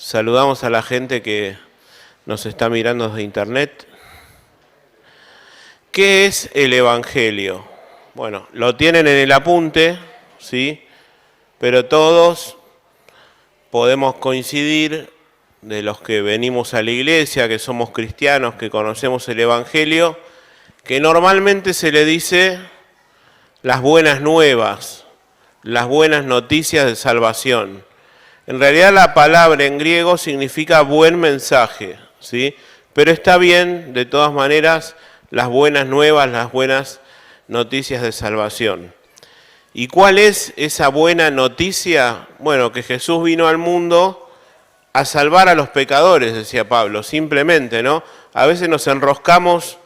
Saludamos a la gente que nos está mirando desde internet. ¿Qué es el Evangelio? Bueno, lo tienen en el apunte, ¿sí? Pero todos podemos coincidir, de los que venimos a la iglesia, que somos cristianos, que conocemos el Evangelio, que normalmente se le dice las buenas nuevas, las buenas noticias de salvación. En realidad la palabra en griego significa buen mensaje, ¿sí? Pero está bien, de todas maneras, las buenas nuevas, las buenas noticias de salvación. ¿Y cuál es esa buena noticia? Bueno, que Jesús vino al mundo a salvar a los pecadores, decía Pablo, simplemente, ¿no? A veces nos enroscamos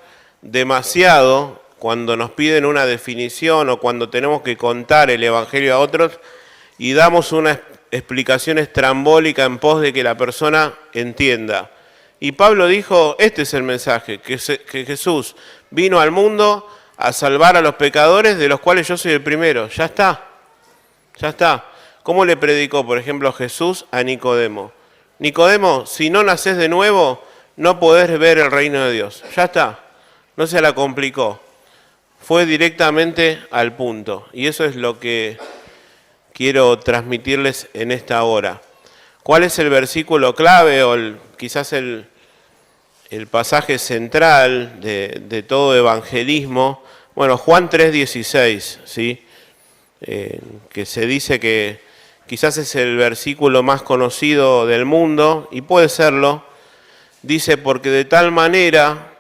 demasiado cuando nos piden una definición o cuando tenemos que contar el Evangelio a otros y damos una explicación estrambólica en pos de que la persona entienda. Y Pablo dijo, este es el mensaje, que Jesús vino al mundo a salvar a los pecadores, de los cuales yo soy el primero. Ya está, ya está. ¿Cómo le predicó, por ejemplo, Jesús a Nicodemo? Nicodemo, si no nacés de nuevo, no podés ver el reino de Dios. Ya está, no se la complicó. Fue directamente al punto. Y eso es lo que quiero transmitirles en esta hora. ¿Cuál es el versículo clave o quizás el pasaje central de todo evangelismo? Bueno, Juan 3:16, ¿sí? Que se dice que quizás es el versículo más conocido del mundo, y puede serlo. Dice, porque de tal manera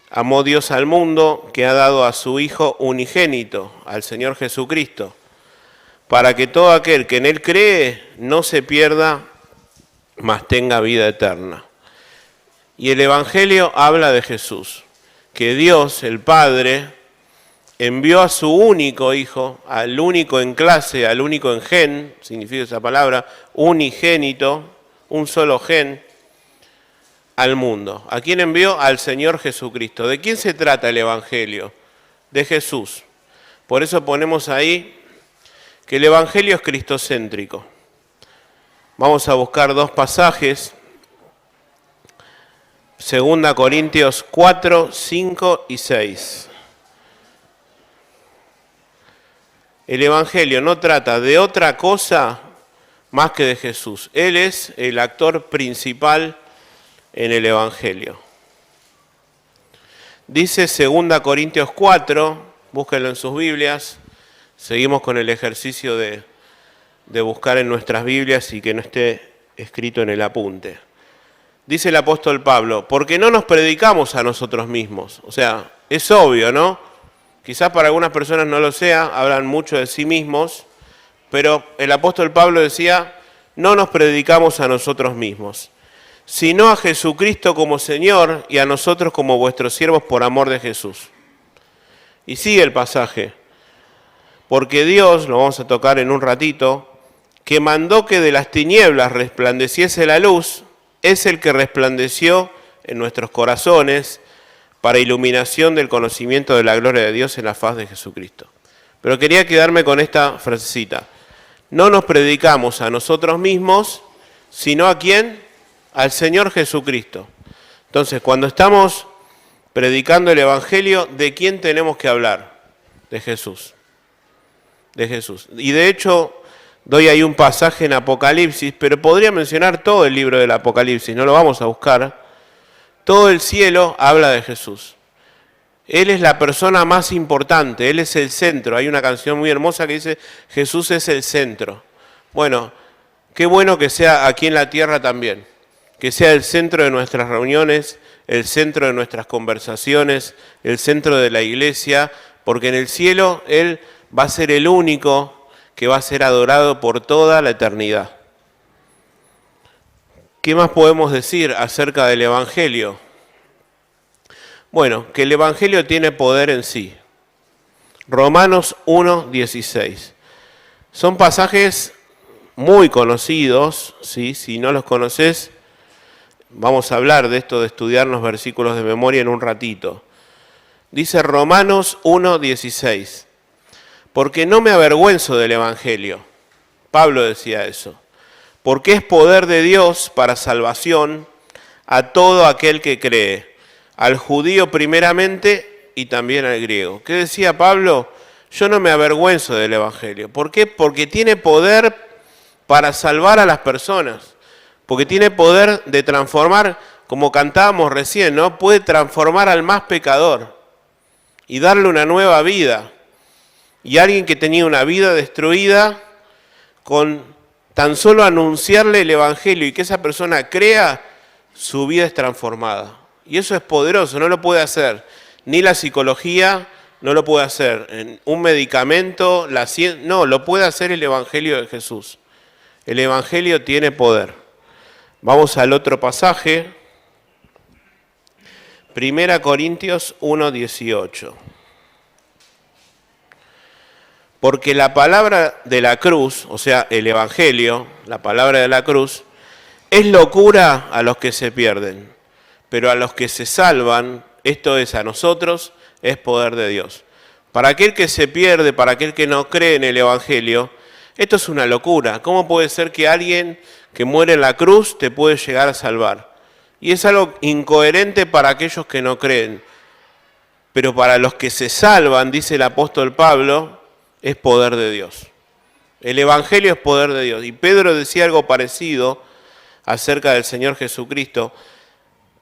amó Dios al mundo que ha dado a su Hijo unigénito, al Señor Jesucristo, para que todo aquel que en Él cree no se pierda, mas tenga vida eterna. Y el Evangelio habla de Jesús, que Dios, el Padre, envió a su único Hijo, al único en clase, al único en gen, significa esa palabra, unigénito, un solo gen, al mundo. ¿A quién envió? Al Señor Jesucristo. ¿De quién se trata el Evangelio? De Jesús. Por eso ponemos ahí que el Evangelio es cristocéntrico. Vamos a buscar dos pasajes. 2 Corintios 4, 5 y 6. El Evangelio no trata de otra cosa más que de Jesús. Él es el actor principal en el Evangelio. Dice 2 Corintios 4, búsquenlo en sus Biblias. Seguimos con el ejercicio de buscar en nuestras Biblias y que no esté escrito en el apunte. Dice el apóstol Pablo, porque no nos predicamos a nosotros mismos. O sea, es obvio, ¿no? Quizás para algunas personas no lo sea, hablan mucho de sí mismos, pero el apóstol Pablo decía, no nos predicamos a nosotros mismos, sino a Jesucristo como Señor y a nosotros como vuestros siervos por amor de Jesús. Y sigue el pasaje, porque Dios, lo vamos a tocar en un ratito, que mandó que de las tinieblas resplandeciese la luz, es el que resplandeció en nuestros corazones para iluminación del conocimiento de la gloria de Dios en la faz de Jesucristo. Pero quería quedarme con esta frasecita. No nos predicamos a nosotros mismos, sino ¿a quién? Al Señor Jesucristo. Entonces, cuando estamos predicando el Evangelio, ¿de quién tenemos que hablar? De Jesús. De Jesús. Y de hecho, doy ahí un pasaje en Apocalipsis, pero podría mencionar todo el libro del Apocalipsis, no lo vamos a buscar. Todo el cielo habla de Jesús. Él es la persona más importante, Él es el centro. Hay una canción muy hermosa que dice, Jesús es el centro. Bueno, qué bueno que sea aquí en la tierra también. Que sea el centro de nuestras reuniones, el centro de nuestras conversaciones, el centro de la iglesia, porque en el cielo Él va a ser el único que va a ser adorado por toda la eternidad. ¿Qué más podemos decir acerca del Evangelio? Bueno, que el Evangelio tiene poder en sí. Romanos 1:16. Son pasajes muy conocidos, ¿sí? Si no los conoces, vamos a hablar de esto, de estudiar los versículos de memoria en un ratito. Dice Romanos 1:16. Porque no me avergüenzo del Evangelio. Pablo decía eso. porque es poder de Dios para salvación a todo aquel que cree, al judío primeramente y también al griego. ¿Qué decía Pablo? Yo no me avergüenzo del Evangelio. ¿Por qué? Porque tiene poder para salvar a las personas, porque tiene poder de transformar, como cantábamos recién, ¿no? Puede transformar al más pecador y darle una nueva vida. Y alguien que tenía una vida destruida, con tan solo anunciarle el Evangelio y que esa persona crea, su vida es transformada. Y eso es poderoso, no lo puede hacer ni la psicología, no lo puede hacer un medicamento, la ciencia, no, lo puede hacer el Evangelio de Jesús. El Evangelio tiene poder. Vamos al otro pasaje, 1 Corintios 1:18. Porque la palabra de la cruz, o sea, el Evangelio, la palabra de la cruz, es locura a los que se pierden, pero a los que se salvan, esto es a nosotros, es poder de Dios. Para aquel que se pierde, para aquel que no cree en el Evangelio, esto es una locura. ¿Cómo puede ser que alguien que muere en la cruz te puede llegar a salvar? Y es algo incoherente para aquellos que no creen. Pero para los que se salvan, dice el apóstol Pablo, es poder de Dios. El Evangelio es poder de Dios. Y Pedro decía algo parecido acerca del Señor Jesucristo.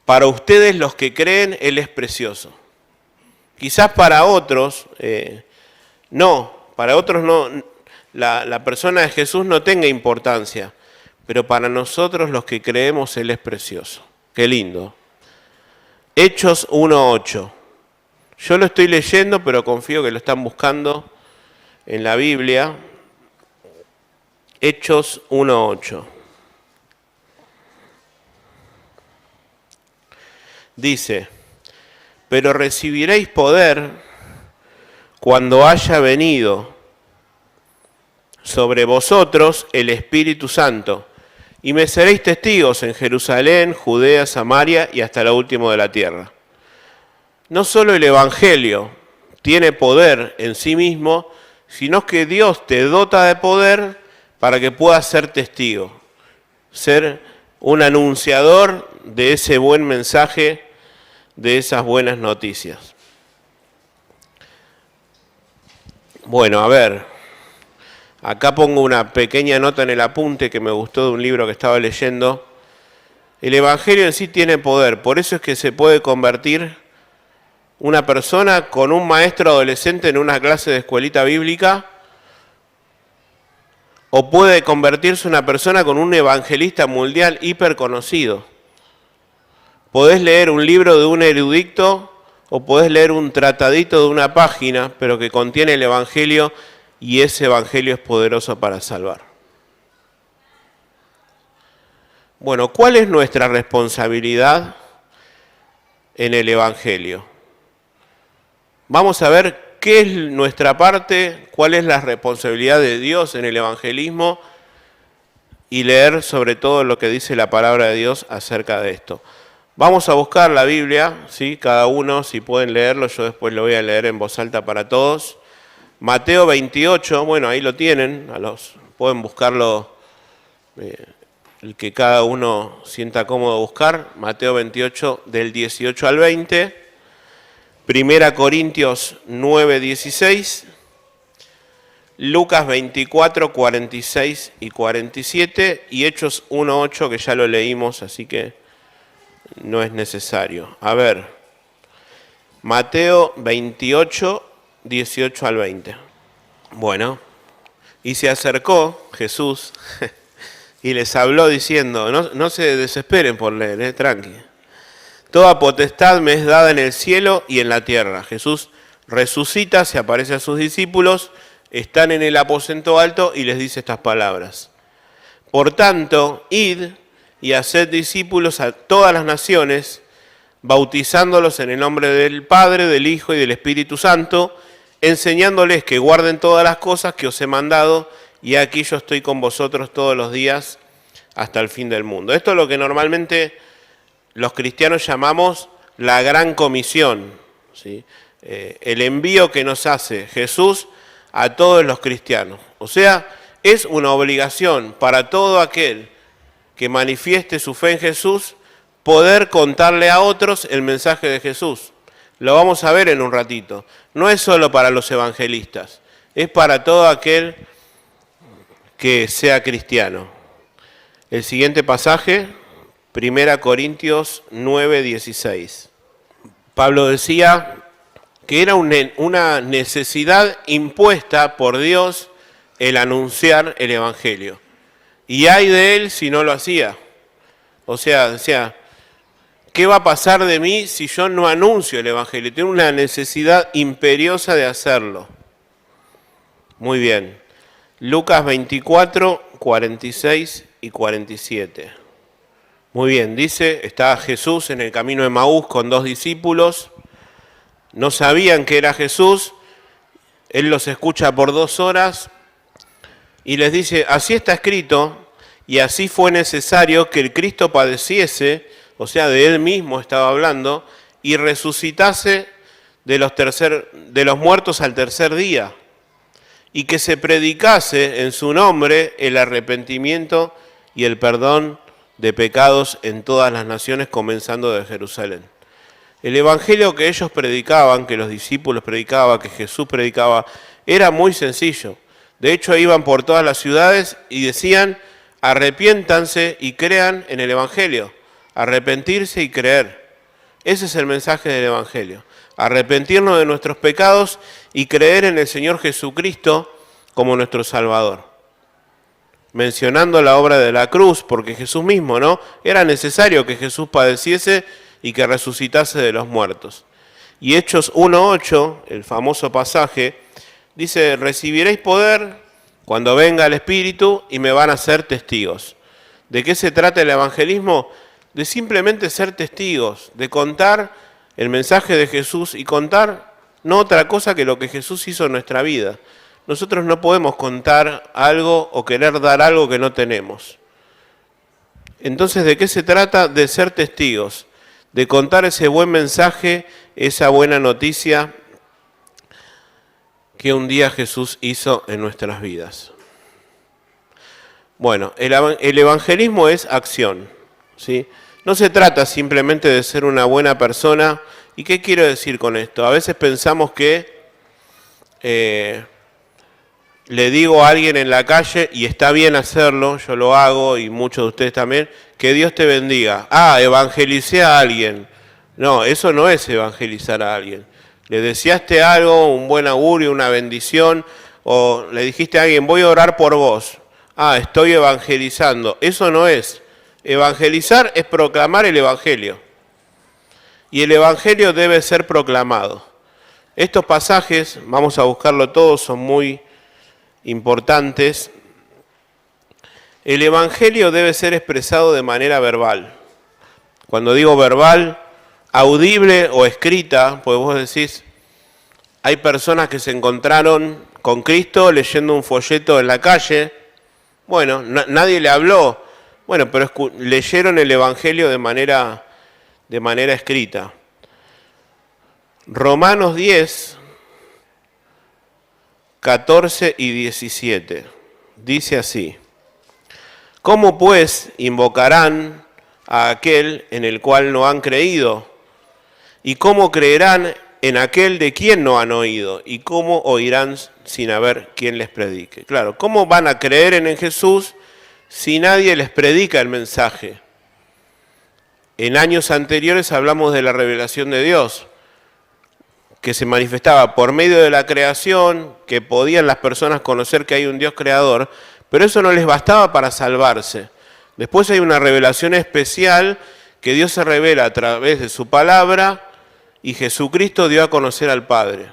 Para ustedes los que creen, Él es precioso. Quizás para otros, no, la persona de Jesús no tenga importancia, pero para nosotros los que creemos, Él es precioso. Qué lindo. Hechos 1:8. Yo lo estoy leyendo, pero confío que lo están buscando en la Biblia. Hechos 1:8. Dice, pero recibiréis poder cuando haya venido sobre vosotros el Espíritu Santo, y me seréis testigos en Jerusalén, Judea, Samaria y hasta lo último de la tierra. No solo el Evangelio tiene poder en sí mismo, sino que Dios te dota de poder para que puedas ser testigo, ser un anunciador de ese buen mensaje, de esas buenas noticias. Bueno, a ver, acá pongo una pequeña nota en el apunte que me gustó de un libro que estaba leyendo. El Evangelio en sí tiene poder, por eso es que se puede convertir una persona con un maestro adolescente en una clase de escuelita bíblica, o puede convertirse una persona con un evangelista mundial hiper conocido. Podés leer un libro de un erudito o podés leer un tratadito de una página, pero que contiene el Evangelio, y ese Evangelio es poderoso para salvar. Bueno, ¿cuál es nuestra responsabilidad en el Evangelio? Vamos a ver qué es nuestra parte, cuál es la responsabilidad de Dios en el evangelismo y leer sobre todo lo que dice la palabra de Dios acerca de esto. Vamos a buscar la Biblia, ¿sí? Cada uno, si pueden leerlo, yo después lo voy a leer en voz alta para todos. Mateo 28, bueno, ahí lo tienen, pueden buscarlo, el que cada uno sienta cómodo buscar. Mateo 28, del 18 al 20. 1 Corintios 9, 16. Lucas 24, 46 y 47. Y Hechos 1, 8, que ya lo leímos, así que no es necesario. A ver, Mateo 28, 18 al 20. Bueno, y se acercó Jesús y les habló diciendo, no se desesperen por leer, tranqui. Toda potestad me es dada en el cielo y en la tierra. Jesús resucita, se aparece a sus discípulos, están en el aposento alto y les dice estas palabras. Por tanto, id y haced discípulos a todas las naciones, bautizándolos en el nombre del Padre, del Hijo y del Espíritu Santo, enseñándoles que guarden todas las cosas que os he mandado, y aquí yo estoy con vosotros todos los días hasta el fin del mundo. Esto es lo que normalmente los cristianos llamamos la gran comisión, ¿sí? El envío que nos hace Jesús a todos los cristianos. O sea, es una obligación para todo aquel que manifieste su fe en Jesús, poder contarle a otros el mensaje de Jesús. Lo vamos a ver en un ratito. No es solo para los evangelistas, es para todo aquel que sea cristiano. El siguiente pasaje, 1 Corintios 9:16. Pablo decía que era una necesidad impuesta por Dios el anunciar el Evangelio. Y ay de él si no lo hacía. O sea, decía, ¿qué va a pasar de mí si yo no anuncio el Evangelio? Tengo una necesidad imperiosa de hacerlo. Muy bien. Lucas 24, 46 y 47. Muy bien, dice, está Jesús en el camino de Emaús con 2 discípulos. No sabían que era Jesús. Él los escucha por 2 horas y les dice, así está escrito, y así fue necesario que el Cristo padeciese, o sea, de él mismo estaba hablando, y resucitase de los muertos al tercer día, y que se predicase en su nombre el arrepentimiento y el perdón de pecados en todas las naciones, comenzando de Jerusalén. El evangelio que ellos predicaban, que los discípulos predicaban, que Jesús predicaba, era muy sencillo. De hecho, iban por todas las ciudades y decían, arrepiéntanse y crean en el evangelio. Arrepentirse y creer. Ese es el mensaje del evangelio. Arrepentirnos de nuestros pecados y creer en el Señor Jesucristo como nuestro Salvador. Mencionando la obra de la cruz, porque Jesús mismo, ¿no? Era necesario que Jesús padeciese y que resucitase de los muertos. Y Hechos 1:8, el famoso pasaje, dice, recibiréis poder cuando venga el Espíritu y me van a ser testigos. ¿De qué se trata el evangelismo? De simplemente ser testigos, de contar el mensaje de Jesús y contar no otra cosa que lo que Jesús hizo en nuestra vida. Nosotros no podemos contar algo o querer dar algo que no tenemos. Entonces, ¿de qué se trata? De ser testigos, de contar ese buen mensaje, esa buena noticia que un día Jesús hizo en nuestras vidas. Bueno, el evangelismo es acción, ¿sí? No se trata simplemente de ser una buena persona. ¿Y qué quiero decir con esto? A veces pensamos que le digo a alguien en la calle, y está bien hacerlo, yo lo hago y muchos de ustedes también, que Dios te bendiga. Ah, evangelicé a alguien. No, eso no es evangelizar a alguien. Le deseaste algo, un buen augurio, una bendición, o le dijiste a alguien, voy a orar por vos. Ah, estoy evangelizando. Eso no es. Evangelizar es proclamar el evangelio. Y el evangelio debe ser proclamado. Estos pasajes, vamos a buscarlo todos, son muy importantes. El evangelio debe ser expresado de manera verbal. Cuando digo verbal, audible o escrita, pues vos decís, hay personas que se encontraron con Cristo leyendo un folleto en la calle. Bueno, nadie le habló. Bueno, pero leyeron el evangelio de manera escrita. Romanos 10, 14 y 17. Dice así. ¿Cómo pues invocarán a aquel en el cual no han creído? ¿Y cómo creerán en aquel de quien no han oído? ¿Y cómo oirán sin haber quien les predique? Claro, ¿cómo van a creer en Jesús si nadie les predica el mensaje? En años anteriores hablamos de la revelación de Dios, que se manifestaba por medio de la creación, que podían las personas conocer que hay un Dios creador, pero eso no les bastaba para salvarse. Después hay una revelación especial que Dios se revela a través de su palabra y Jesucristo dio a conocer al Padre.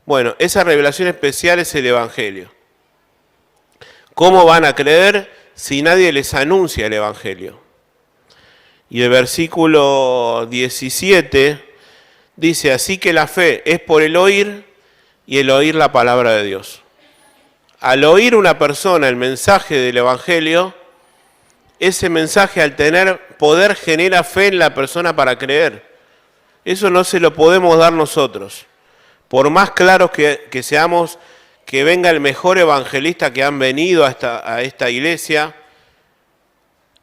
Bueno, esa revelación especial es el Evangelio. ¿Cómo van a creer si nadie les anuncia el Evangelio? Y el versículo 17 dice, así que la fe es por el oír y el oír la palabra de Dios. Al oír una persona el mensaje del Evangelio, ese mensaje al tener poder genera fe en la persona para creer. Eso no se lo podemos dar nosotros. Por más claros que seamos, que venga el mejor evangelista que han venido a esta iglesia,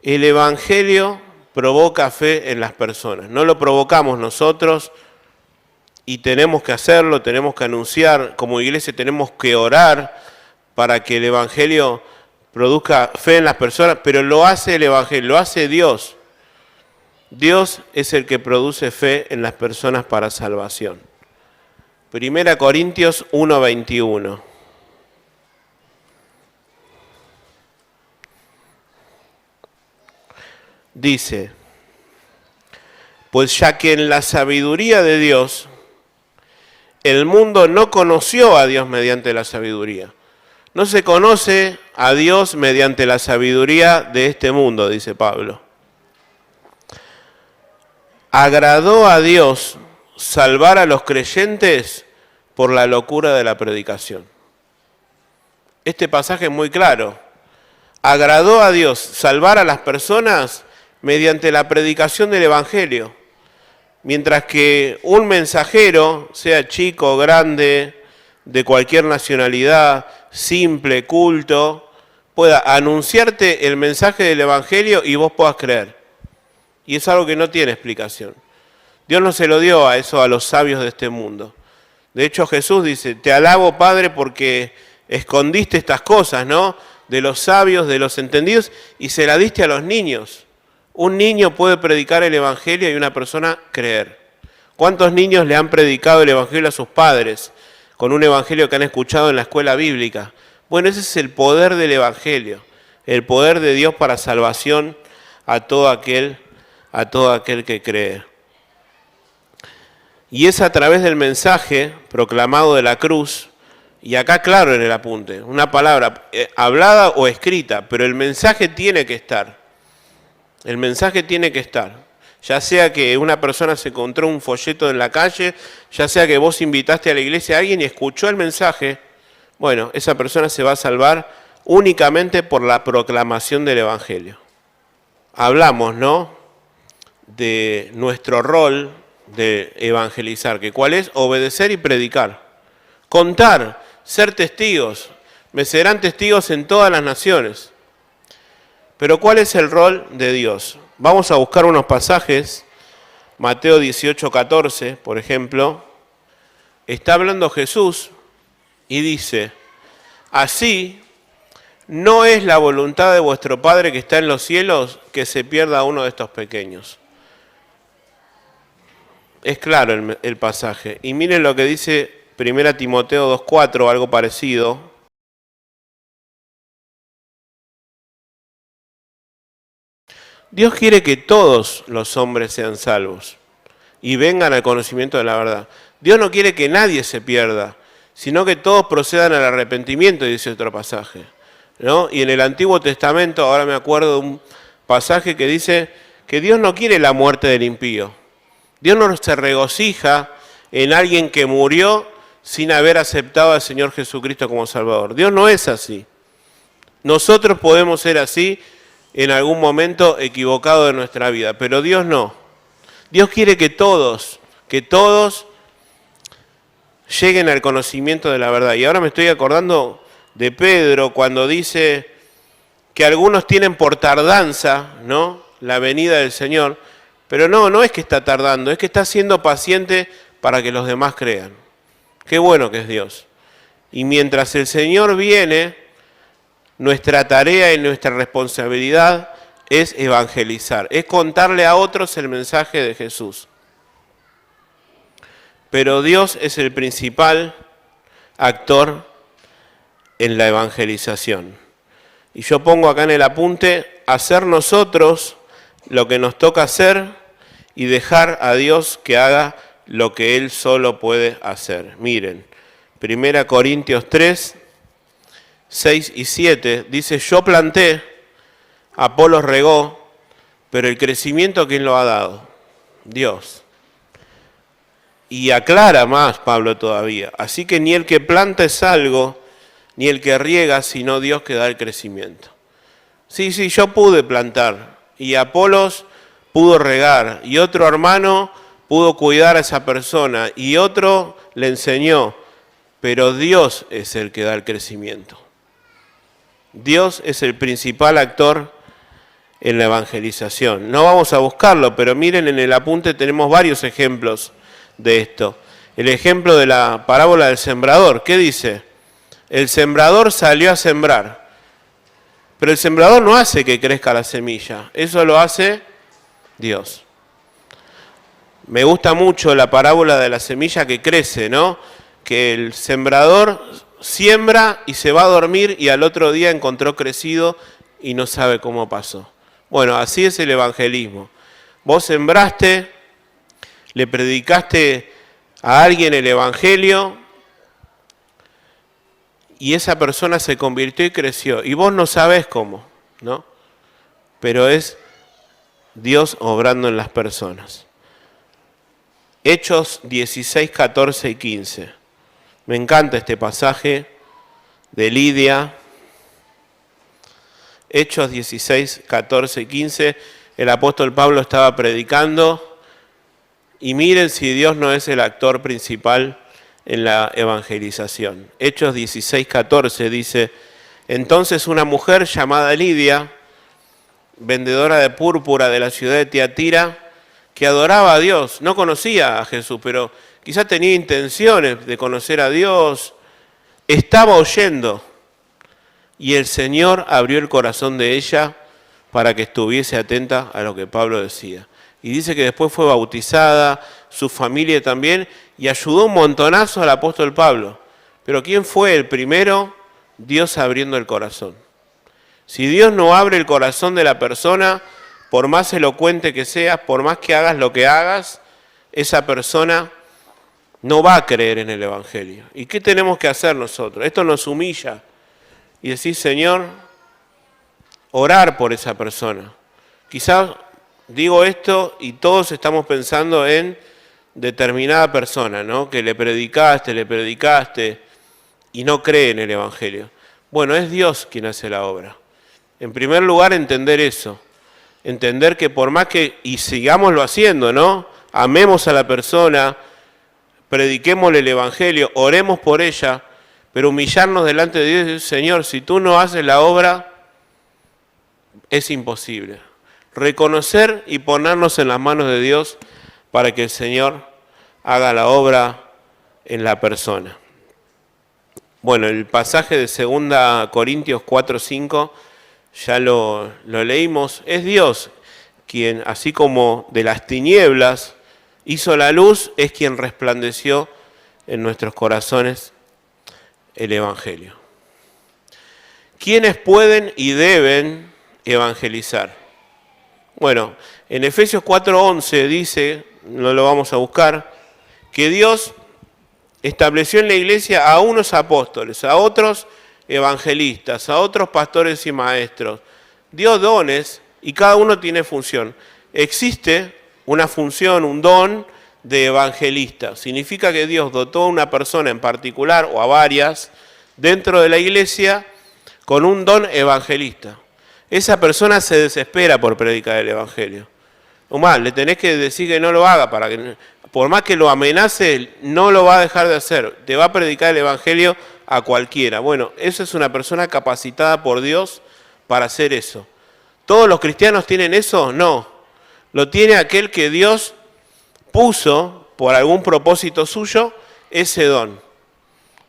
El Evangelio provoca fe en las personas. No lo provocamos nosotros y tenemos que hacerlo, tenemos que anunciar, como iglesia tenemos que orar para que el Evangelio produzca fe en las personas, pero lo hace el Evangelio, lo hace Dios. Dios es el que produce fe en las personas para salvación. 1 Corintios 1:21. Dice, pues ya que en la sabiduría de Dios, el mundo no conoció a Dios mediante la sabiduría. No se conoce a Dios mediante la sabiduría de este mundo, dice Pablo. Agradó a Dios salvar a los creyentes por la locura de la predicación. Este pasaje es muy claro. Agradó a Dios salvar a las personas mediante la predicación del Evangelio. Mientras que un mensajero, sea chico o grande, de cualquier nacionalidad, simple, culto, pueda anunciarte el mensaje del Evangelio y vos puedas creer. Y es algo que no tiene explicación. Dios no se lo dio a eso a los sabios de este mundo. De hecho, Jesús dice, te alabo, Padre, porque escondiste estas cosas, ¿no? De los sabios, de los entendidos, y se la diste a los niños. Un niño puede predicar el Evangelio y una persona creer. ¿Cuántos niños le han predicado el Evangelio a sus padres con un Evangelio que han escuchado en la escuela bíblica? Bueno, ese es el poder del Evangelio, el poder de Dios para salvación a todo aquel que cree. Y es a través del mensaje proclamado de la cruz, y acá claro en el apunte, una palabra hablada o escrita, pero el mensaje tiene que estar. El mensaje tiene que estar. Ya sea que una persona se encontró un folleto en la calle, ya sea que vos invitaste a la iglesia a alguien y escuchó el mensaje, bueno, esa persona se va a salvar únicamente por la proclamación del Evangelio. Hablamos, ¿no?, de nuestro rol de evangelizar, que cuál es obedecer y predicar, contar, ser testigos, me serán testigos en todas las naciones. Pero ¿cuál es el rol de Dios? Vamos a buscar unos pasajes, Mateo 18:14, por ejemplo, está hablando Jesús y dice, así no es la voluntad de vuestro Padre que está en los cielos que se pierda uno de estos pequeños. Es claro el pasaje. Y miren lo que dice 1 Timoteo 2:4, algo parecido. Dios quiere que todos los hombres sean salvos y vengan al conocimiento de la verdad. Dios no quiere que nadie se pierda, sino que todos procedan al arrepentimiento, dice otro pasaje, ¿no? Y en el Antiguo Testamento, ahora me acuerdo de un pasaje que dice que Dios no quiere la muerte del impío. Dios no se regocija en alguien que murió sin haber aceptado al Señor Jesucristo como Salvador. Dios no es así. Nosotros podemos ser así en algún momento equivocado de nuestra vida, pero Dios no. Dios quiere que todos lleguen al conocimiento de la verdad. Y ahora me estoy acordando de Pedro cuando dice que algunos tienen por tardanza, ¿no?, la venida del Señor, pero no es que está tardando, es que está siendo paciente para que los demás crean. Qué bueno que es Dios. Y mientras el Señor viene, nuestra tarea y nuestra responsabilidad es evangelizar, es contarle a otros el mensaje de Jesús. Pero Dios es el principal actor en la evangelización. Y yo pongo acá en el apunte, hacer nosotros lo que nos toca hacer y dejar a Dios que haga lo que Él solo puede hacer. Miren, 1 Corintios 3, 6 y 7, dice, yo planté, Apolos regó, pero el crecimiento, ¿quién lo ha dado? Dios. Y aclara más Pablo todavía, así que ni el que planta es algo, ni el que riega, sino Dios que da el crecimiento. Sí, yo pude plantar, y Apolos pudo regar, y otro hermano pudo cuidar a esa persona, y otro le enseñó, pero Dios es el que da el crecimiento. Dios es el principal actor en la evangelización. No vamos a buscarlo, pero miren, en el apunte tenemos varios ejemplos de esto. El ejemplo de la parábola del sembrador, ¿qué dice? El sembrador salió a sembrar, pero el sembrador no hace que crezca la semilla, eso lo hace Dios. Me gusta mucho la parábola de la semilla que crece, ¿no? Que el sembrador siembra y se va a dormir y al otro día encontró crecido y no sabe cómo pasó. Bueno, así es el evangelismo. Vos sembraste, le predicaste a alguien el evangelio y esa persona se convirtió y creció. Y vos no sabés cómo, ¿no? Pero es Dios obrando en las personas. Hechos 16, 14 y 15. Me encanta este pasaje de Lidia. Hechos 16, 14 y 15. El apóstol Pablo estaba predicando. Y miren si Dios no es el actor principal en la evangelización. Hechos 16, 14 dice: entonces una mujer llamada Lidia, vendedora de púrpura de la ciudad de Tiatira, que adoraba a Dios, no conocía a Jesús, pero quizás tenía intenciones de conocer a Dios, estaba oyendo, y el Señor abrió el corazón de ella para que estuviese atenta a lo que Pablo decía. Y dice que después fue bautizada, su familia también, y ayudó un montonazo al apóstol Pablo. Pero ¿quién fue el primero? Dios abriendo el corazón. Si Dios no abre el corazón de la persona, por más elocuente que seas, por más que hagas lo que hagas, esa persona no va a creer en el Evangelio. ¿Y qué tenemos que hacer nosotros? Esto nos humilla. Y decir, Señor, orar por esa persona. Quizás digo esto y todos estamos pensando en determinada persona, ¿no? Que le predicaste y no cree en el Evangelio. Bueno, es Dios quien hace la obra. En primer lugar, entender eso. Entender que por más que, y sigámoslo haciendo, ¿no? Amemos a la persona, prediquémosle el Evangelio, oremos por ella, pero humillarnos delante de Dios y decir, Señor, si tú no haces la obra, es imposible. Reconocer y ponernos en las manos de Dios para que el Señor haga la obra en la persona. Bueno, el pasaje de 2 Corintios 4:5 ya lo leímos. Es Dios quien, así como de las tinieblas hizo la luz, es quien resplandeció en nuestros corazones el Evangelio. ¿Quiénes pueden y deben evangelizar? Bueno, en Efesios 4:11 dice, no lo vamos a buscar, que Dios estableció en la iglesia a unos apóstoles, a otros evangelistas, a otros pastores y maestros. Dio dones y cada uno tiene función. Existe una función, un don de evangelista. Significa que Dios dotó a una persona en particular o a varias dentro de la iglesia con un don evangelista. Esa persona se desespera por predicar el evangelio. O más, le tenés que decir que no lo haga, para que, por más que lo amenace, no lo va a dejar de hacer. Te va a predicar el evangelio a cualquiera. Bueno, esa es una persona capacitada por Dios para hacer eso. ¿Todos los cristianos tienen eso? No. Lo tiene aquel que Dios puso, por algún propósito suyo, ese don.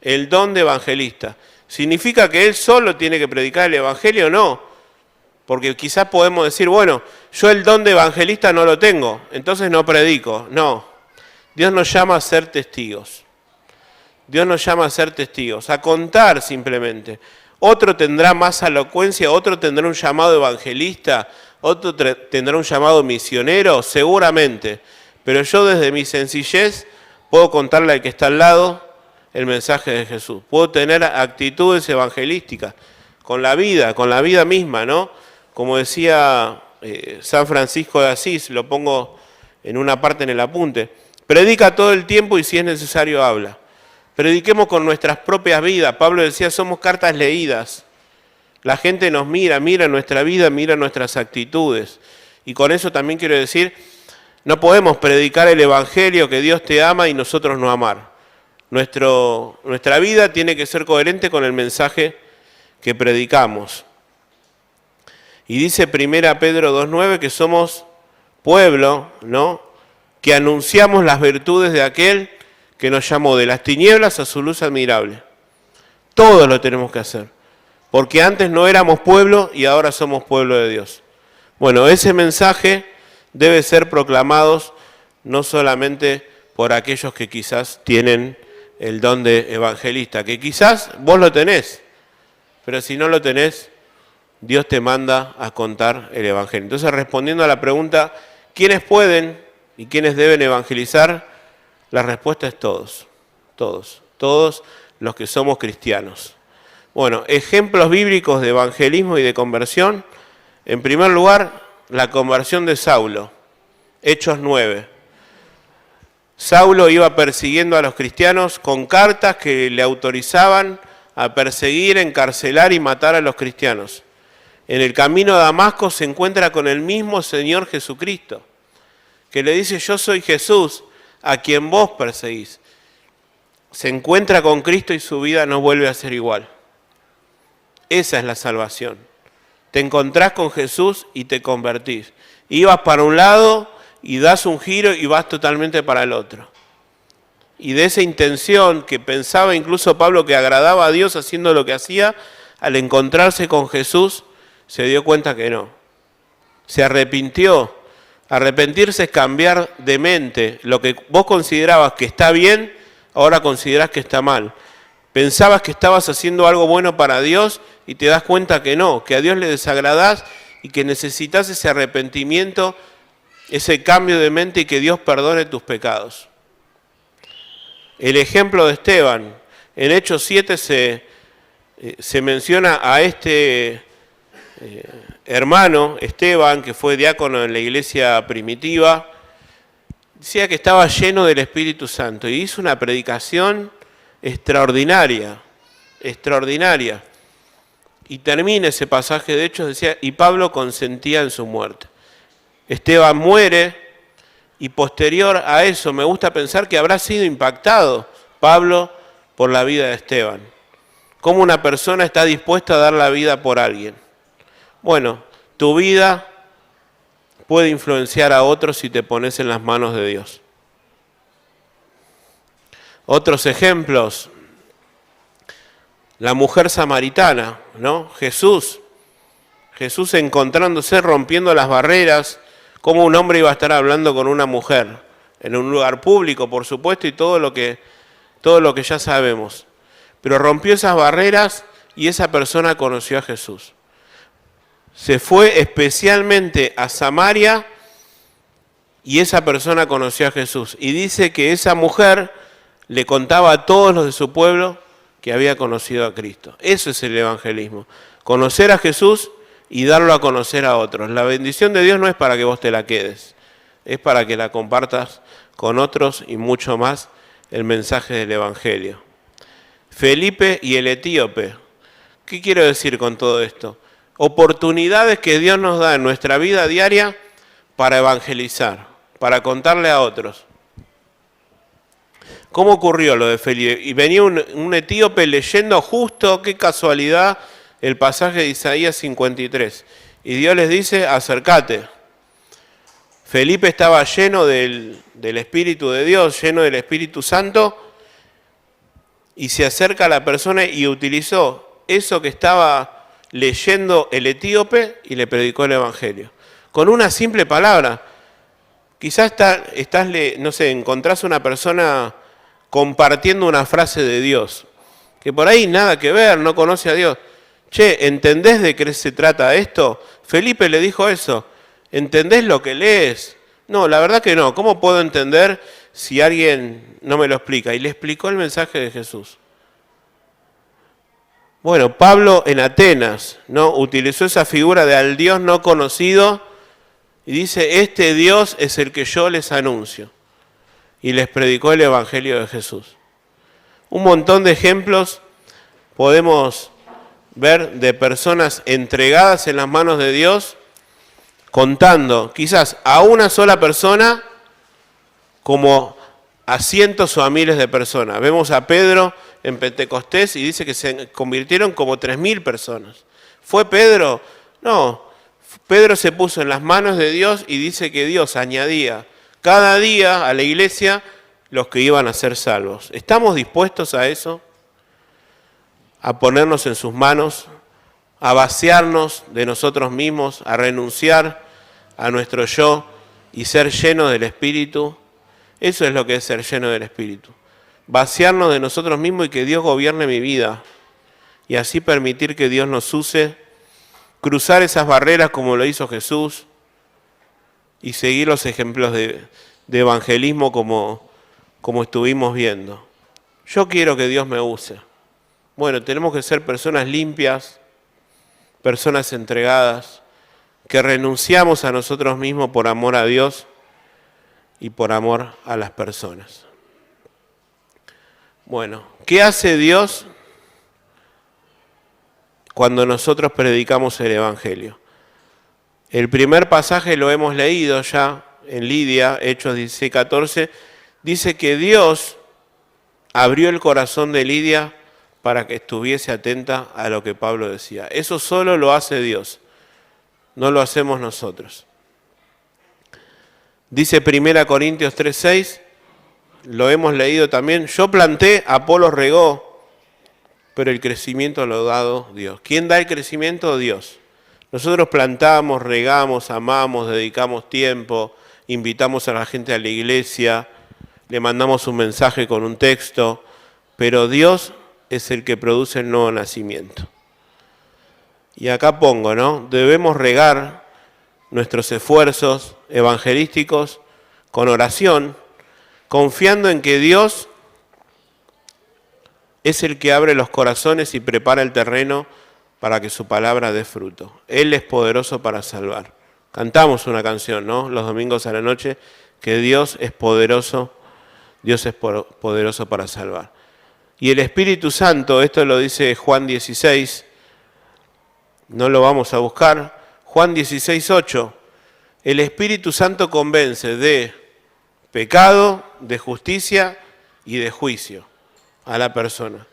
El don de evangelista. ¿Significa que él solo tiene que predicar el evangelio? No. Porque quizás podemos decir, bueno, yo el don de evangelista no lo tengo, entonces no predico. No. Dios nos llama a ser testigos. Dios nos llama a ser testigos, a contar simplemente. Otro tendrá más elocuencia, otro tendrá un llamado evangelista, otro tendrá un llamado misionero, seguramente. Pero yo desde mi sencillez puedo contarle al que está al lado el mensaje de Jesús. Puedo tener actitudes evangelísticas con la vida misma, ¿no? Como decía San Francisco de Asís, lo pongo en una parte en el apunte, predica todo el tiempo y si es necesario habla. Prediquemos con nuestras propias vidas. Pablo decía, somos cartas leídas. La gente nos mira nuestra vida, mira nuestras actitudes. Y con eso también quiero decir, no podemos predicar el evangelio que Dios te ama y nosotros no amar. Nuestra vida tiene que ser coherente con el mensaje que predicamos. Y dice 1 Pedro 2:9 que somos pueblo, ¿no?, que anunciamos las virtudes de aquel que nos llamó de las tinieblas a su luz admirable. Todos lo tenemos que hacer, porque antes no éramos pueblo y ahora somos pueblo de Dios. Bueno, ese mensaje debe ser proclamado no solamente por aquellos que quizás tienen el don de evangelista, que quizás vos lo tenés, pero si no lo tenés, Dios te manda a contar el evangelio. Entonces, respondiendo a la pregunta, ¿quiénes pueden y quiénes deben evangelizar? La respuesta es todos, todos los que somos cristianos. Bueno, ejemplos bíblicos de evangelismo y de conversión. En primer lugar, la conversión de Saulo, Hechos 9. Saulo iba persiguiendo a los cristianos con cartas que le autorizaban a perseguir, encarcelar y matar a los cristianos. En el camino a Damasco se encuentra con el mismo Señor Jesucristo, que le dice: yo soy Jesús, a quien vos perseguís. Se encuentra con Cristo y su vida no vuelve a ser igual. Esa es la salvación. Te encontrás con Jesús y te convertís. Ibas para un lado y das un giro y vas totalmente para el otro. Y de esa intención que pensaba incluso Pablo que agradaba a Dios haciendo lo que hacía, al encontrarse con Jesús se dio cuenta que no. Se arrepintió. Arrepentirse es cambiar de mente. Lo que vos considerabas que está bien, ahora considerás que está mal. Pensabas que estabas haciendo algo bueno para Dios y te das cuenta que no, que a Dios le desagradás y que necesitas ese arrepentimiento, ese cambio de mente y que Dios perdone tus pecados. El ejemplo de Esteban. En Hechos 7 se menciona a este hermano Esteban, que fue diácono en la iglesia primitiva. Decía que estaba lleno del Espíritu Santo y hizo una predicación extraordinaria. Y termina ese pasaje de Hechos, decía, y Pablo consentía en su muerte. Esteban muere y posterior a eso me gusta pensar que habrá sido impactado Pablo por la vida de Esteban. ¿Cómo una persona está dispuesta a dar la vida por alguien? Bueno, tu vida puede influenciar a otros si te pones en las manos de Dios. Otros ejemplos, la mujer samaritana, ¿no? Jesús encontrándose, rompiendo las barreras, cómo un hombre iba a estar hablando con una mujer, en un lugar público, por supuesto, y todo lo que ya sabemos. Pero rompió esas barreras y esa persona conoció a Jesús. Se fue especialmente a Samaria y esa persona conoció a Jesús. Y dice que esa mujer le contaba a todos los de su pueblo que había conocido a Cristo. Eso es el evangelismo. Conocer a Jesús y darlo a conocer a otros. La bendición de Dios no es para que vos te la quedes, es para que la compartas con otros y mucho más el mensaje del evangelio. Felipe y el etíope. ¿Qué quiero decir con todo esto? Oportunidades que Dios nos da en nuestra vida diaria para evangelizar, para contarle a otros. ¿Cómo ocurrió lo de Felipe? Y venía un etíope leyendo justo, qué casualidad, el pasaje de Isaías 53. Y Dios les dice, acércate. Felipe estaba lleno del Espíritu de Dios, lleno del Espíritu Santo, y se acerca a la persona y utilizó eso que estaba leyendo el etíope y le predicó el evangelio. Con una simple palabra. Quizás encontrás una persona compartiendo una frase de Dios, que por ahí nada que ver, no conoce a Dios. Che, ¿entendés de qué se trata esto? Felipe le dijo eso. ¿Entendés lo que lees? No, la verdad que no. ¿Cómo puedo entender si alguien no me lo explica? Y le explicó el mensaje de Jesús. Bueno, Pablo en Atenas, ¿no?, utilizó esa figura de al Dios no conocido y dice, este Dios es el que yo les anuncio. Y les predicó el evangelio de Jesús. Un montón de ejemplos podemos ver de personas entregadas en las manos de Dios, contando quizás a una sola persona como a cientos o a miles de personas. Vemos a Pedro en Pentecostés y dice que se convirtieron como 3.000 personas. ¿Fue Pedro? No, Pedro se puso en las manos de Dios y dice que Dios añadía cada día a la iglesia los que iban a ser salvos. ¿Estamos dispuestos a eso? A ponernos en sus manos, a vaciarnos de nosotros mismos, a renunciar a nuestro yo y ser llenos del Espíritu. Eso es lo que es ser lleno del Espíritu. Vaciarnos de nosotros mismos y que Dios gobierne mi vida. Y así permitir que Dios nos use, cruzar esas barreras como lo hizo Jesús y seguir los ejemplos de evangelismo como estuvimos viendo. Yo quiero que Dios me use. Bueno, tenemos que ser personas limpias, personas entregadas, que renunciamos a nosotros mismos por amor a Dios y por amor a las personas. Bueno, ¿qué hace Dios cuando nosotros predicamos el Evangelio? El primer pasaje lo hemos leído ya en Lidia, Hechos 16:14, dice que Dios abrió el corazón de Lidia para que estuviese atenta a lo que Pablo decía. Eso solo lo hace Dios, no lo hacemos nosotros. Dice 1 Corintios 3:6, lo hemos leído también, yo planté, Apolos regó, pero el crecimiento lo ha dado Dios. ¿Quién da el crecimiento? Dios. Nosotros plantamos, regamos, amamos, dedicamos tiempo, invitamos a la gente a la iglesia, le mandamos un mensaje con un texto, pero Dios es el que produce el nuevo nacimiento. Y acá pongo, ¿no? Debemos regar nuestros esfuerzos evangelísticos con oración, confiando en que Dios es el que abre los corazones y prepara el terreno para que su palabra dé fruto. Él es poderoso para salvar. Cantamos una canción, ¿no? Los domingos a la noche, que Dios es poderoso para salvar. Y el Espíritu Santo, esto lo dice Juan 16, no lo vamos a buscar, Juan 16:8, el Espíritu Santo convence de pecado, de justicia y de juicio a la persona.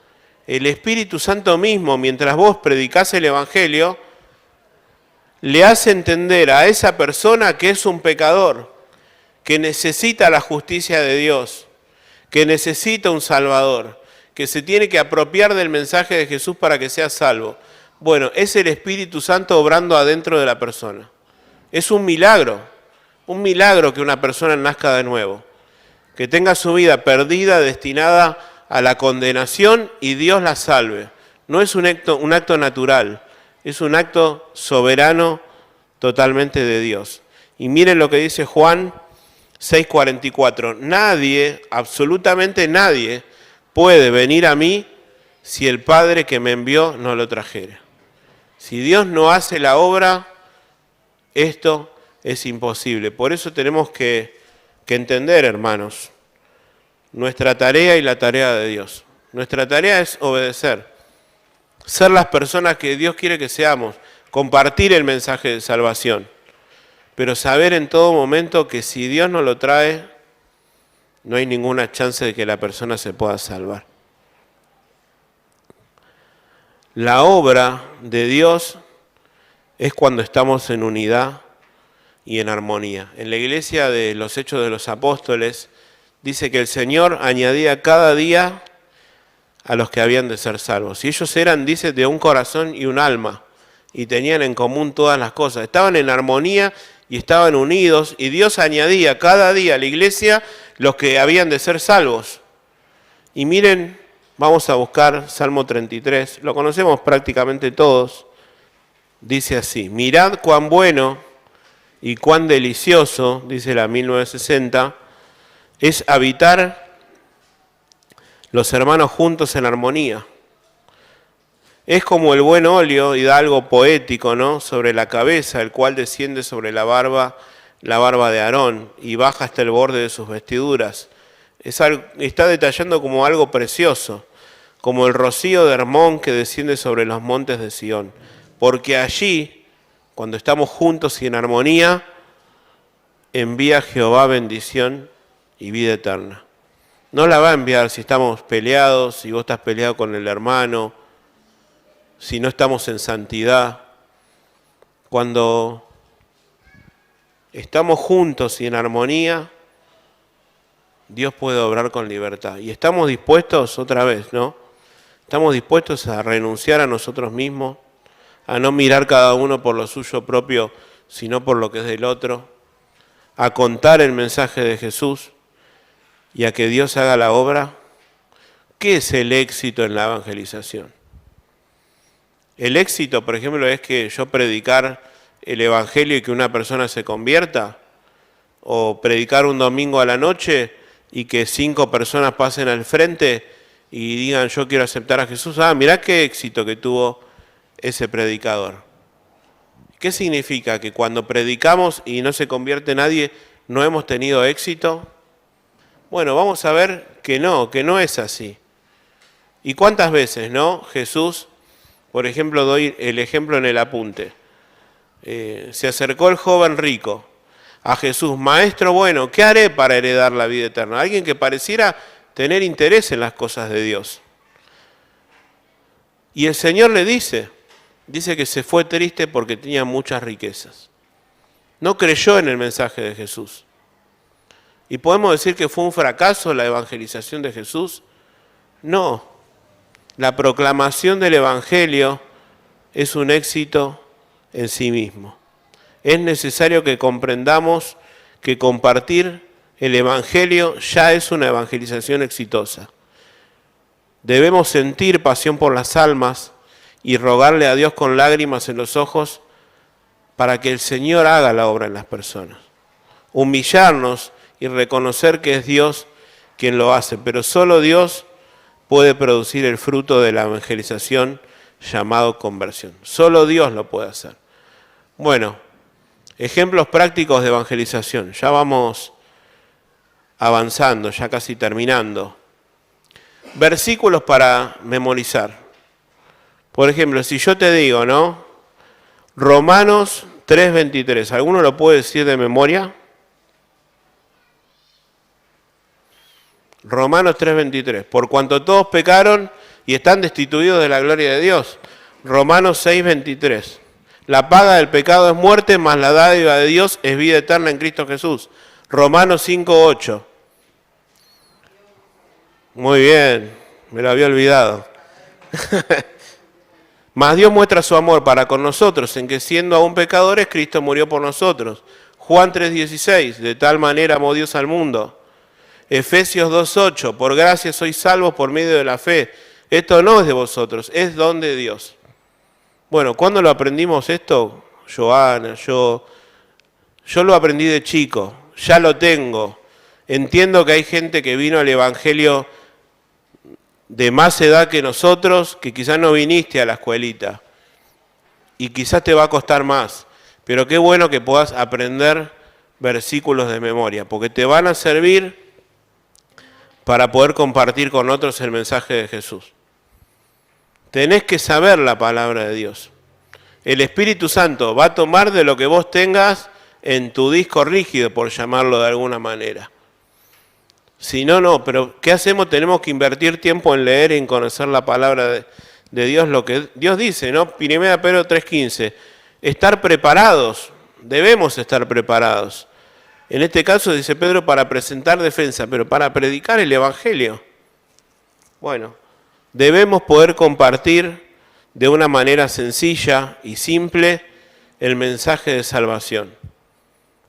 El Espíritu Santo mismo, mientras vos predicás el Evangelio, le hace entender a esa persona que es un pecador, que necesita la justicia de Dios, que necesita un Salvador, que se tiene que apropiar del mensaje de Jesús para que sea salvo. Bueno, es el Espíritu Santo obrando adentro de la persona. Es un milagro que una persona nazca de nuevo, que tenga su vida perdida, destinada a la condenación y Dios la salve. No es un acto natural, es un acto soberano totalmente de Dios. Y miren lo que dice Juan 6:44. Nadie, absolutamente nadie, puede venir a mí si el Padre que me envió no lo trajera. Si Dios no hace la obra, esto es imposible. Por eso tenemos que entender, hermanos, nuestra tarea y la tarea de Dios. Nuestra tarea es obedecer, ser las personas que Dios quiere que seamos, compartir el mensaje de salvación, pero saber en todo momento que si Dios no lo trae, no hay ninguna chance de que la persona se pueda salvar. La obra de Dios es cuando estamos en unidad y en armonía. En la iglesia de los Hechos de los Apóstoles dice que el Señor añadía cada día a los que habían de ser salvos. Y ellos eran, dice, de un corazón y un alma, y tenían en común todas las cosas. Estaban en armonía y estaban unidos, y Dios añadía cada día a la iglesia los que habían de ser salvos. Y miren, vamos a buscar Salmo 33, lo conocemos prácticamente todos. Dice así: mirad cuán bueno y cuán delicioso, dice la 1960, es habitar los hermanos juntos en armonía. Es como el buen óleo, y da algo poético, ¿no?, sobre la cabeza, el cual desciende sobre la barba de Aarón, y baja hasta el borde de sus vestiduras. Está detallando como algo precioso, como el rocío de Hermón que desciende sobre los montes de Sión. Porque allí, cuando estamos juntos y en armonía, envía Jehová bendición y vida eterna. No la va a enviar si estamos peleados, si vos estás peleado con el hermano, si no estamos en santidad. Cuando estamos juntos y en armonía, Dios puede obrar con libertad. Y estamos dispuestos, otra vez, ¿no? Estamos dispuestos a renunciar a nosotros mismos, a no mirar cada uno por lo suyo propio, sino por lo que es del otro, a contar el mensaje de Jesús y a que Dios haga la obra. ¿Qué es el éxito en la evangelización? El éxito, por ejemplo, es que yo predicar el evangelio y que una persona se convierta, o predicar un domingo a la noche y que 5 personas pasen al frente y digan yo quiero aceptar a Jesús. Ah, mirá qué éxito que tuvo ese predicador. ¿Qué significa? ¿Que cuando predicamos y no se convierte nadie, no hemos tenido éxito? Bueno, vamos a ver que no es así. ¿Y cuántas veces, no? Jesús, por ejemplo, doy el ejemplo en el apunte. Se acercó el joven rico a Jesús, maestro bueno, ¿qué haré para heredar la vida eterna? Alguien que pareciera tener interés en las cosas de Dios. Y el Señor le dice que se fue triste porque tenía muchas riquezas. No creyó en el mensaje de Jesús. ¿Y podemos decir que fue un fracaso la evangelización de Jesús? No. La proclamación del Evangelio es un éxito en sí mismo. Es necesario que comprendamos que compartir el Evangelio ya es una evangelización exitosa. Debemos sentir pasión por las almas y rogarle a Dios con lágrimas en los ojos para que el Señor haga la obra en las personas. Humillarnos y reconocer que es Dios quien lo hace, pero solo Dios puede producir el fruto de la evangelización llamado conversión. Solo Dios lo puede hacer. Bueno, ejemplos prácticos de evangelización. Ya vamos avanzando, ya casi terminando. Versículos para memorizar. Por ejemplo, si yo te digo, ¿no? Romanos 3:23. ¿Alguno lo puede decir de memoria? Romanos 3:23. Por cuanto todos pecaron y están destituidos de la gloria de Dios. Romanos 6:23. La paga del pecado es muerte, mas la dádiva de Dios es vida eterna en Cristo Jesús. Romanos 5:8. Muy bien, me lo había olvidado. Mas Dios muestra su amor para con nosotros, en que siendo aún pecadores, Cristo murió por nosotros. Juan 3:16, de tal manera amó Dios al mundo. Efesios 2:8, por gracia sois salvos por medio de la fe. Esto no es de vosotros, es don de Dios. Bueno, ¿cuándo lo aprendimos esto? Joana, yo lo aprendí de chico, ya lo tengo. Entiendo que hay gente que vino al Evangelio de más edad que nosotros, que quizás no viniste a la escuelita y quizás te va a costar más, pero qué bueno que puedas aprender versículos de memoria, porque te van a servir para poder compartir con otros el mensaje de Jesús. Tenés que saber la palabra de Dios. El Espíritu Santo va a tomar de lo que vos tengas en tu disco rígido, por llamarlo de alguna manera. Si no, no, pero ¿qué hacemos? Tenemos que invertir tiempo en leer y en conocer la palabra de Dios, lo que Dios dice, ¿no? 1 Pedro 3:15, estar preparados, debemos estar preparados. En este caso dice Pedro para presentar defensa, pero para predicar el Evangelio. Bueno, debemos poder compartir de una manera sencilla y simple el mensaje de salvación.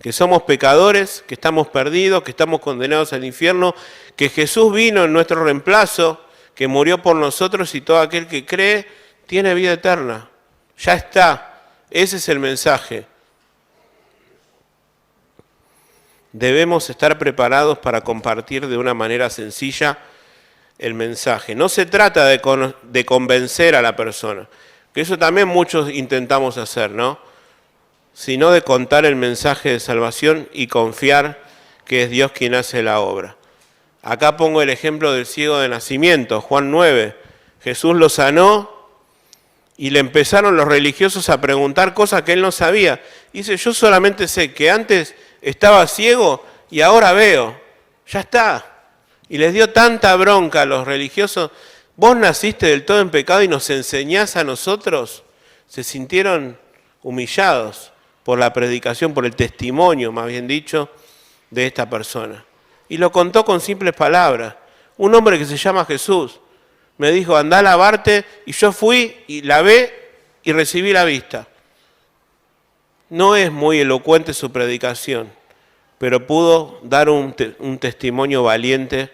Que somos pecadores, que estamos perdidos, que estamos condenados al infierno, que Jesús vino en nuestro reemplazo, que murió por nosotros y todo aquel que cree tiene vida eterna. Ya está, ese es el mensaje. Debemos estar preparados para compartir de una manera sencilla el mensaje. No se trata de convencer a la persona, que eso también muchos intentamos hacer, ¿no? Sino de contar el mensaje de salvación y confiar que es Dios quien hace la obra. Acá pongo el ejemplo del ciego de nacimiento, Juan 9. Jesús lo sanó y le empezaron los religiosos a preguntar cosas que él no sabía. Dice, yo solamente sé que antes estaba ciego y ahora veo. Ya está. Y les dio tanta bronca a los religiosos. Vos naciste del todo en pecado y nos enseñás a nosotros. Se sintieron humillados. por la predicación, por el testimonio, más bien dicho, de esta persona. Y lo contó con simples palabras. Un hombre que se llama Jesús me dijo, andá a lavarte, y yo fui y lavé y recibí la vista. No es muy elocuente su predicación, pero pudo dar un testimonio valiente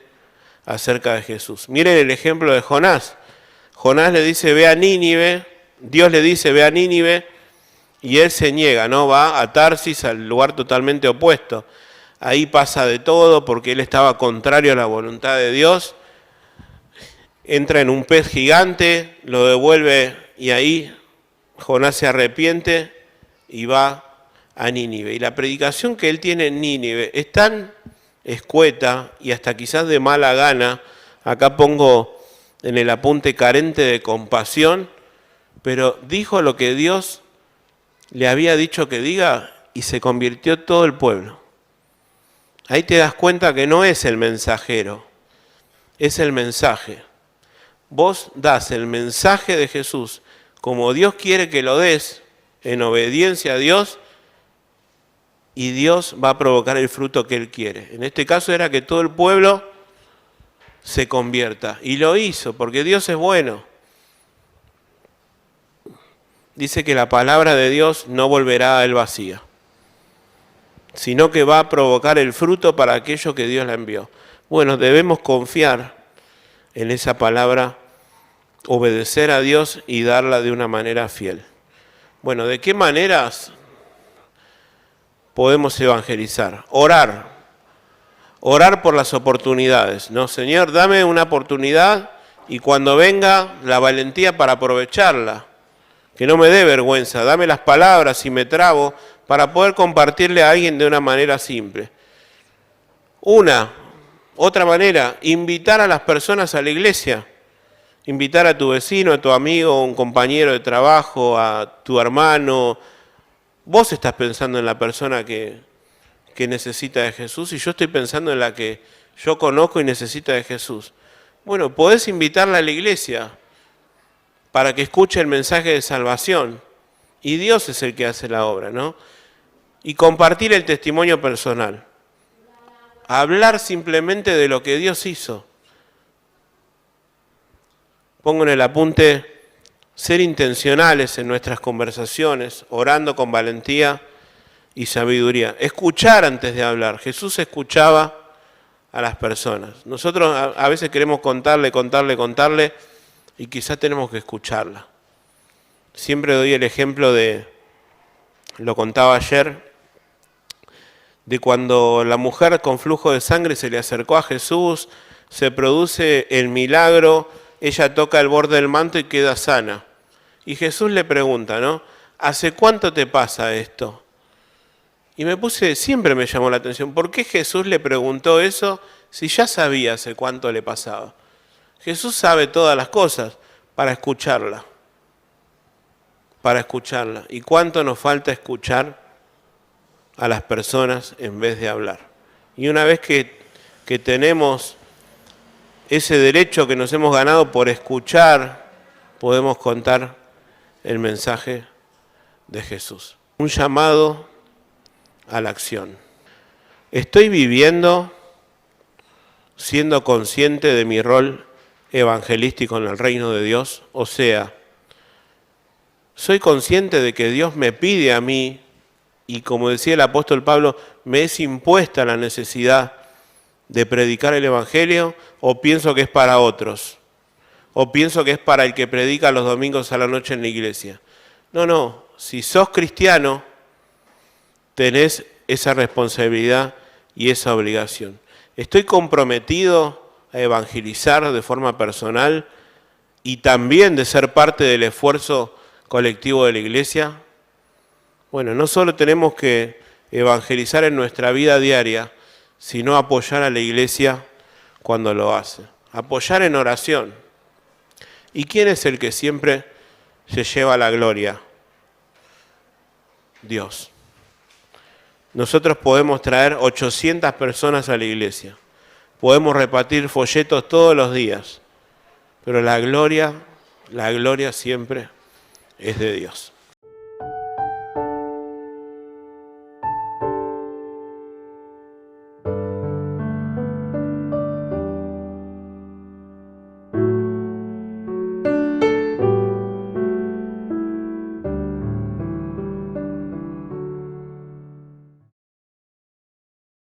acerca de Jesús. Miren el ejemplo de Jonás. Jonás le dice, ve a Nínive, Dios le dice, ve a Nínive, y él se niega, ¿no? Va a Tarsis, al lugar totalmente opuesto. Ahí pasa de todo porque él estaba contrario a la voluntad de Dios. Entra en un pez gigante, lo devuelve y ahí Jonás se arrepiente y va a Nínive. Y la predicación que él tiene en Nínive es tan escueta y hasta quizás de mala gana. Acá pongo en el apunte carente de compasión, pero dijo lo que Dios le había dicho que diga y se convirtió todo el pueblo. Ahí te das cuenta que no es el mensajero, es el mensaje. Vos das el mensaje de Jesús como Dios quiere que lo des, en obediencia a Dios, y Dios va a provocar el fruto que Él quiere. En este caso era que todo el pueblo se convierta, y lo hizo, porque Dios es bueno. Dice que la palabra de Dios no volverá a Él vacía, sino que va a provocar el fruto para aquello que Dios la envió. Bueno, debemos confiar en esa palabra, obedecer a Dios y darla de una manera fiel. Bueno, ¿de qué maneras podemos evangelizar? Orar por las oportunidades, ¿no? Señor, dame una oportunidad y cuando venga la valentía para aprovecharla, que no me dé vergüenza, dame las palabras si me trabo para poder compartirle a alguien de una manera simple. Otra manera, invitar a las personas a la iglesia. Invitar a tu vecino, a tu amigo, a un compañero de trabajo, a tu hermano. Vos estás pensando en la persona que necesita de Jesús y yo estoy pensando en la que yo conozco y necesita de Jesús. Bueno, podés invitarla a la iglesia para que escuche el mensaje de salvación. Y Dios es el que hace la obra, ¿no? Y compartir el testimonio personal. Hablar simplemente de lo que Dios hizo. Pongo en el apunte, ser intencionales en nuestras conversaciones, orando con valentía y sabiduría. Escuchar antes de hablar. Jesús escuchaba a las personas. Nosotros a veces queremos contarle, y quizás tenemos que escucharla. Siempre doy el ejemplo lo contaba ayer, de cuando la mujer con flujo de sangre se le acercó a Jesús, se produce el milagro, ella toca el borde del manto y queda sana. Y Jesús le pregunta, ¿no? ¿Hace cuánto te pasa esto? Y siempre me llamó la atención, ¿por qué Jesús le preguntó eso si ya sabía hace cuánto le pasaba? Jesús sabe todas las cosas para escucharla. ¿Y cuánto nos falta escuchar a las personas en vez de hablar? Y una vez que tenemos ese derecho que nos hemos ganado por escuchar, podemos contar el mensaje de Jesús. Un llamado a la acción. ¿Estoy viviendo siendo consciente de mi rol evangelístico en el reino de Dios? O sea, ¿soy consciente de que Dios me pide a mí, y como decía el apóstol Pablo, me es impuesta la necesidad de predicar el evangelio, o pienso que es para otros? ¿O pienso que es para el que predica los domingos a la noche en la iglesia? No, si sos cristiano, tenés esa responsabilidad y esa obligación. ¿Estoy comprometido a evangelizar de forma personal y también de ser parte del esfuerzo colectivo de la iglesia? Bueno, no solo tenemos que evangelizar en nuestra vida diaria, sino apoyar a la iglesia cuando lo hace. Apoyar en oración. ¿Y quién es el que siempre se lleva la gloria? Dios. Nosotros podemos traer 800 personas a la iglesia. Podemos repartir folletos todos los días. Pero la gloria siempre es de Dios.